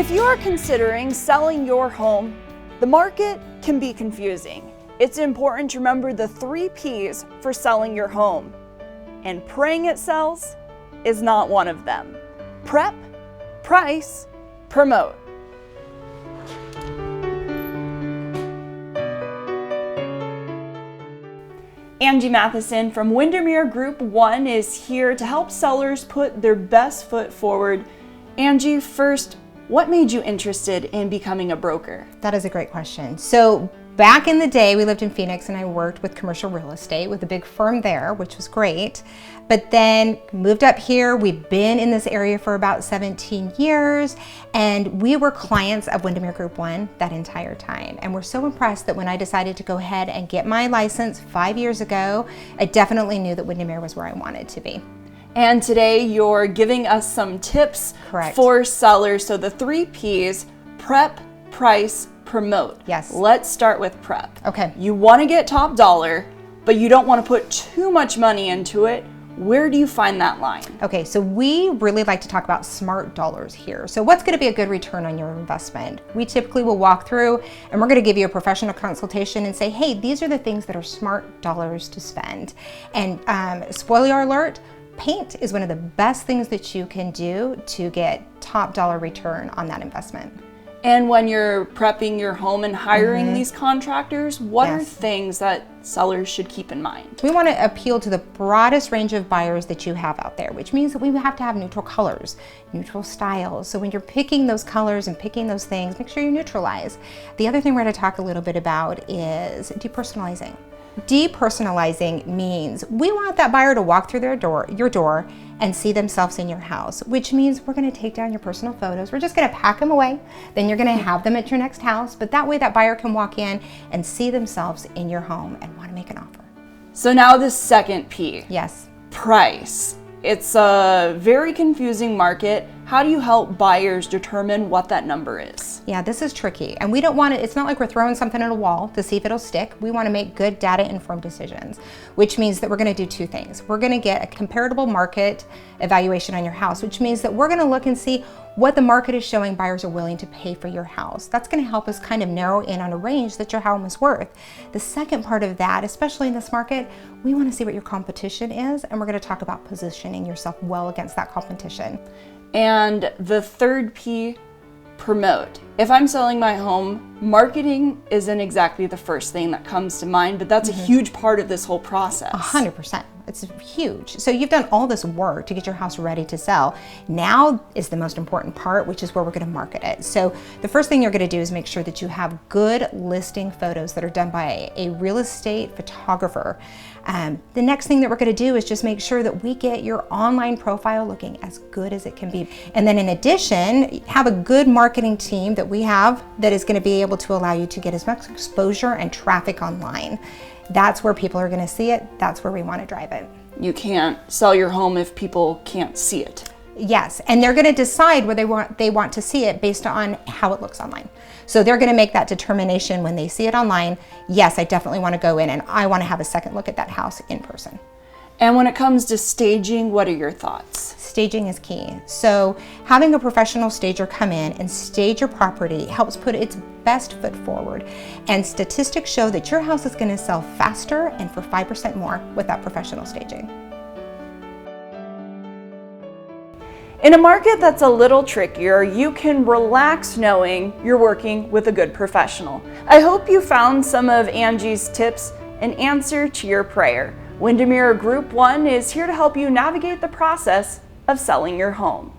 If you are considering selling your home, the market can be confusing. It's important to remember the 3 P's for selling your home, and praying it sells is not one of them. Prep, price, promote. Angie Matheson from Windermere Group 1 is here to help sellers put their best foot forward. Angie, first, what made you interested in becoming a broker? That is a great question. So back in the day, we lived in Phoenix and I worked with commercial real estate with a big firm there, which was great. But then moved up here. We've been in this area for about 17 years and we were clients of Windermere Group 1 that entire time. And we're so impressed that when I decided to go ahead and get my license 5 years ago, I definitely knew that Windermere was where I wanted to be. And today you're giving us some tips Correct. For sellers. So the 3 P's, prep, price, promote. Yes. Let's start with prep. Okay. You want to get top dollar, but you don't want to put too much money into it. Where do you find that line? Okay, so we really like to talk about smart dollars here. So what's going to be a good return on your investment? We typically will walk through and we're going to give you a professional consultation and say, hey, these are the things that are smart dollars to spend. And spoiler alert, paint is one of the best things that you can do to get top dollar return on that investment. And when you're prepping your home and hiring these contractors, what are things that sellers should keep in mind? We want to appeal to the broadest range of buyers that you have out there, which means that we have to have neutral colors, neutral styles. So when you're picking those colors and picking those things, make sure you neutralize. The other thing we're going to talk a little bit about is depersonalizing. Depersonalizing means we want that buyer to walk through your door and see themselves in your house, which means we're going to take down your personal photos. We're just going to pack them away. Then you're going to have them at your next house. But that way that buyer can walk in and see themselves in your home and want to make an offer. So now the second P. Yes. Price. It's a very confusing market. How do you help buyers determine what that number is? Yeah, this is tricky. And we don't want it, it's not like we're throwing something at a wall to see if it'll stick. We want to make good data-informed decisions, which means that we're going to do 2 things. We're going to get a comparable market evaluation on your house, which means that we're going to look and see what the market is showing buyers are willing to pay for your house. That's going to help us kind of narrow in on a range that your home is worth. The second part of that, especially in this market, we want to see what your competition is, and we're going to talk about positioning yourself well against that competition. And the third P, promote. If I'm selling my home, marketing isn't exactly the first thing that comes to mind, but that's a huge part of this whole process. 100%. It's huge. So you've done all this work to get your house ready to sell. Now is the most important part, which is where we're going to market it. So the first thing you're going to do is make sure that you have good listing photos that are done by a real estate photographer. The next thing that we're going to do is just make sure that we get your online profile looking as good as it can be. And then in addition, have a good marketing team that we have that is going to be able to allow you to get as much exposure and traffic online. That's where people are going to see it. That's where we want to drive it. You can't sell your home if people can't see it. Yes, and they're going to decide where they want to see it based on how it looks online. So they're going to make that determination when they see it online. Yes, I definitely want to go in and I want to have a second look at that house in person. And when it comes to staging, what are your thoughts? Staging is key. So having a professional stager come in and stage your property helps put its best foot forward. And statistics show that your house is going to sell faster and for 5% more with that professional staging. In a market that's a little trickier, you can relax knowing you're working with a good professional. I hope you found some of Angie's tips an answer to your prayer. Windermere Group 1 is here to help you navigate the process of selling your home.